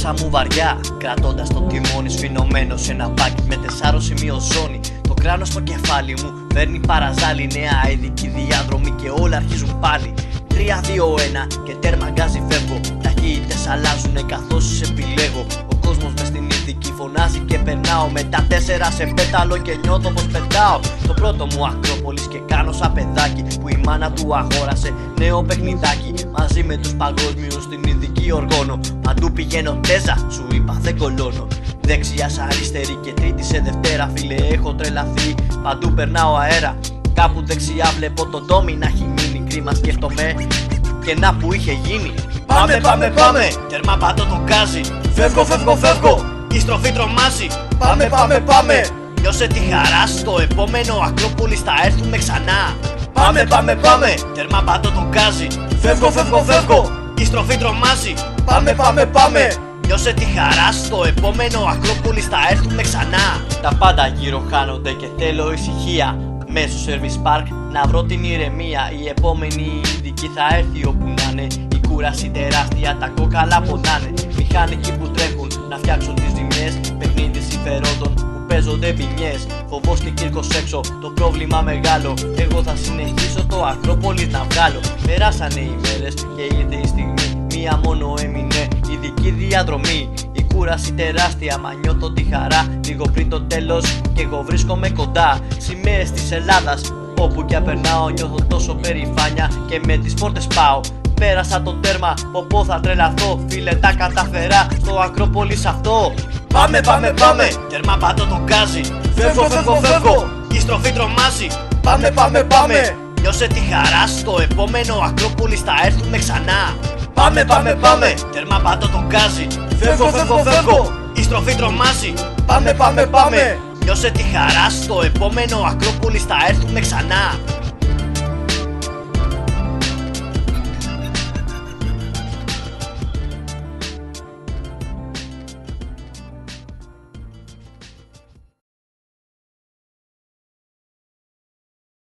μέσα μου βαριά, κρατώντας το τιμόνι σφινωμένο σε ένα μπάκι με 4 σημείο ζώνη. Το κράνος στο κεφάλι μου φέρνει παραζάλι, νέα ειδική διάδρομη και όλα αρχίζουν πάλι. 3, 2, 1 και τέρμα γκάζι φεύγω. Ταχύτητες αλλάζουνε καθώς επιλέγω. Ο κόσμος μες στην ειδική φωνάζει και περνάω. Με τα 4 σε πέταλο και νιώθω πως πετάω. Το πρώτο μου Ακρόπολης και κάνω σαν παιδάκι που η μάνα του αγόρασε νέο παιχνιδάκι. Μαζί με τους παγκόσμιους στην ειδική οργώνω. Παντού πηγαίνω τέζα, σου είπα δεν κολώνω. Δεξιά σ' αριστερή και τρίτη σε Δευτέρα, φίλε έχω τρελαθεί. Παντού περνάω αέρα. Κάπου δεξιά βλέπω το ντόμι να έχει μείνει. Κρίμα σκέφτομαι και να που είχε γίνει. Πάμε, πάμε, πάμε! Τέρμα πατώ το γκάζι. Φεύγω, φεύγω, φεύγω! Η στροφή τρομάζει. Πάμε, πάμε, πάμε! Νιώσε τη χαρά, στο επόμενο Ακρόπολης θα έρθουμε ξανά. Πάμε, πάμε, πάμε! Τέρμα πατώ το γκάζι. Φεύγω, φεύγω, φεύγω! Η στροφή τρομάζει. Πάμε, πάμε, πάμε! Νιώσε τη χαρά, στο επόμενο Ακρόπολης θα έρθουμε ξανά. Τα πάντα γύρω χάνονται και θέλω ησυχία. Μέσω service park να βρω την ηρεμία. Η επόμενη ειδική θα έρθει όπου να είναι. Η κούραση τεράστια, τα κόκαλα πονάνε. Μηχανικοί που τρέχουν να φτιάξουν τις ζημιές. Παιχνίδι συμφερόντων που παίζονται ποινιές. Φοβός και Κύρκος έξω, το πρόβλημα μεγάλο. Εγώ θα συνεχίσω το Ακρόπολης να βγάλω. Περάσανε οι μέρες και ήρθε η στιγμή. Μία μόνο έμεινε, ειδική διαδρομή. Η κούραση τεράστια, μα νιώθω τη χαρά. Λίγο πριν το τέλος και εγώ βρίσκομαι κοντά. Σημαίες της Ελλάδας, όπου κι αν περνάω νιώθω τόσο περηφάνια. Και με τις πόρτες πάω, πέρασα το τέρμα. Πω θα τρελαθώ, φίλε τα καταφερά στο Ακρόπολης αυτό. Πάμε, πάμε, πάμε! Τέρμα πατώ το γκάζι. Φεύγω, φεύγω, φεύγω! Η στροφή τρομάζει. Πάμε, πάμε, πάμε! Νιώσε τη χαρά, στο επόμενο Ακρόπολης θα έρθουμε ξανά. Πάμε, πάμε, πάμε! Τέρμα πατώ το γκάζι. Φεύγω, φεύγω, φεύγω! Η στροφή τρομάζει. Πάμε, πάμε, πάμε! Νιώσε τη χαρά, στο επόμενο Ακρόπολης θα έρθουμε ξανά.